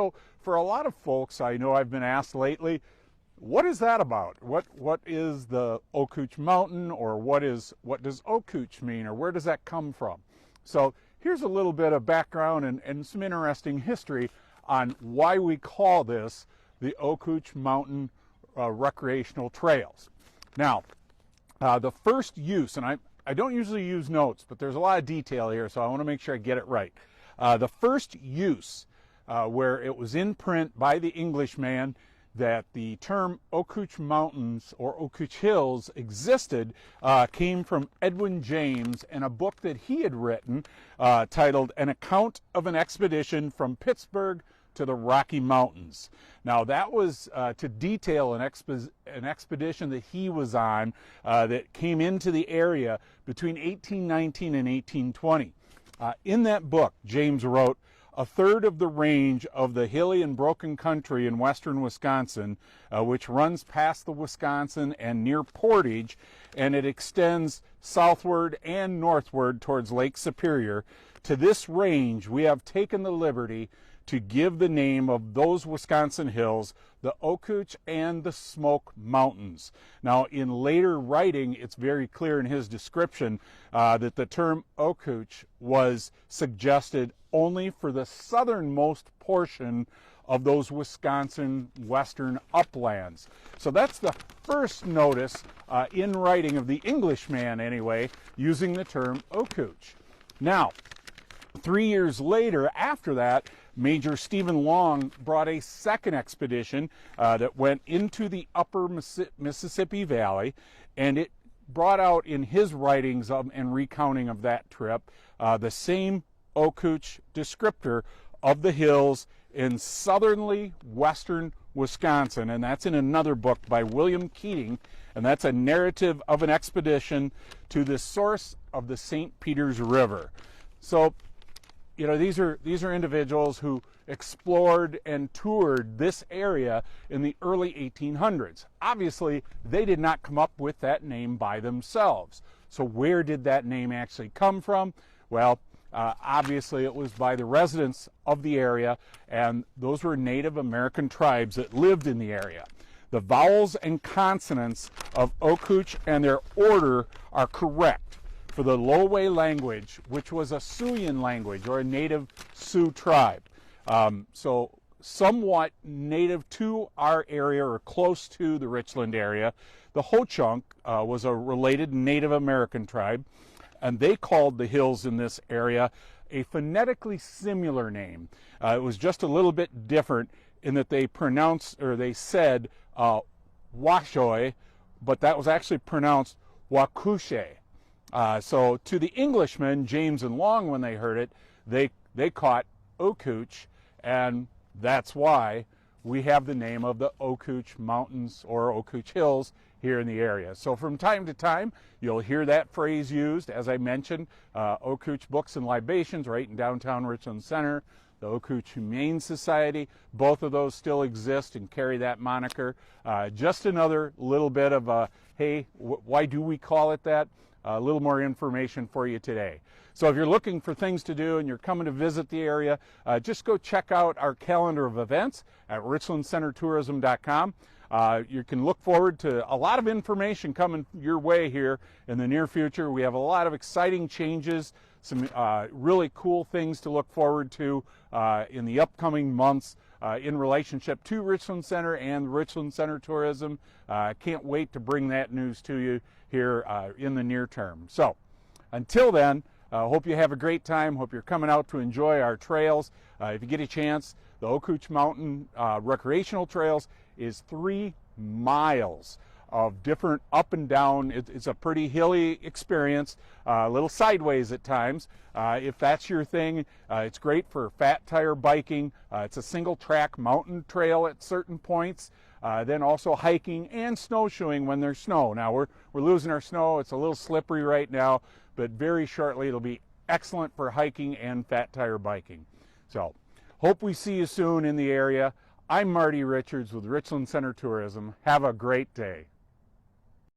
So for a lot of folks, I know I've been asked lately, what is that about? What is the Ocooch Mountain, or what does Ocooch mean, or where does that come from? So here's a little bit of background and some interesting history on why we call this the Ocooch Mountain Recreational Trails. Now, the first use, and I don't usually use notes, but there's a lot of detail here, so I want to make sure I get it right. The first use where it was in print by the Englishman that the term Ocooch Mountains or Ocooch Hills existed came from Edwin James and a book that he had written titled An Account of an Expedition from Pittsburgh to the Rocky Mountains. Now that was to detail an expedition that he was on that came into the area between 1819 and 1820. In that book, James wrote, "A third of the range of the hilly and broken country in western Wisconsin, which runs past the Wisconsin and near Portage, and it extends southward and northward towards Lake Superior. To this range we have taken the liberty to give the name of those Wisconsin hills the Ocooch and the Smoke Mountains." Now, in later writing, it's very clear in his description that the term Ocooch was suggested only for the southernmost portion of those Wisconsin western uplands. So that's the first notice in writing of the Englishman, anyway, using the term Ocooch. Now, 3 years later, after that, Major Stephen Long brought a second expedition that went into the upper Mississippi Valley, and it brought out in his writings and recounting of that trip the same Ocooch descriptor of the hills in southerly western Wisconsin, and that's in another book by William Keating, and that's a narrative of an expedition to the source of the St. Peters River. So, you know, these are individuals who explored and toured this area in the early 1800s. Obviously, they did not come up with that name by themselves. So where did that name actually come from? Well, obviously it was by the residents of the area, and those were Native American tribes that lived in the area. The vowels and consonants of Ocooch and their order are correct for the Lowway language, which was a Siouan language or a native Sioux tribe. So somewhat native to our area or close to the Richland area. The Ho-Chunk was a related Native American tribe, and they called the hills in this area a phonetically similar name. It was just a little bit different in that they pronounced, or they said Washoe, but that was actually pronounced Wakushe. So to the Englishmen, James and Long, when they heard it, they caught Ocooch, and that's why we have the name of the Ocooch Mountains or Ocooch Hills here in the area. So from time to time, you'll hear that phrase used. As I mentioned, Ocooch Books and Libations right in downtown Richland Center, the Ocooch Humane Society, both of those still exist and carry that moniker. Just another little bit of hey, why do we call it that? A little more information for you today. So if you're looking for things to do and you're coming to visit the area, just go check out our calendar of events at richlandcentertourism.com. You can look forward to a lot of information coming your way here in the near future. We have a lot of exciting changes, some really cool things to look forward to in the upcoming months in relationship to Richland Center and Richland Center Tourism. I can't wait to bring that news to you here in the near term. So until then, hope you have a great time. Hope you're coming out to enjoy our trails. If you get a chance, the Ocooch Mountain Recreational Trails is 3 miles of different up and down. It's a pretty hilly experience, a little sideways at times. If that's your thing, it's great for fat tire biking. It's a single track mountain trail at certain points. Then also hiking and snowshoeing when there's snow. Now we're losing our snow. It's a little slippery right now, but very shortly it'll be excellent for hiking and fat tire biking. So hope we see you soon in the area. I'm Marty Richards with Richland Center Tourism. Have a great day.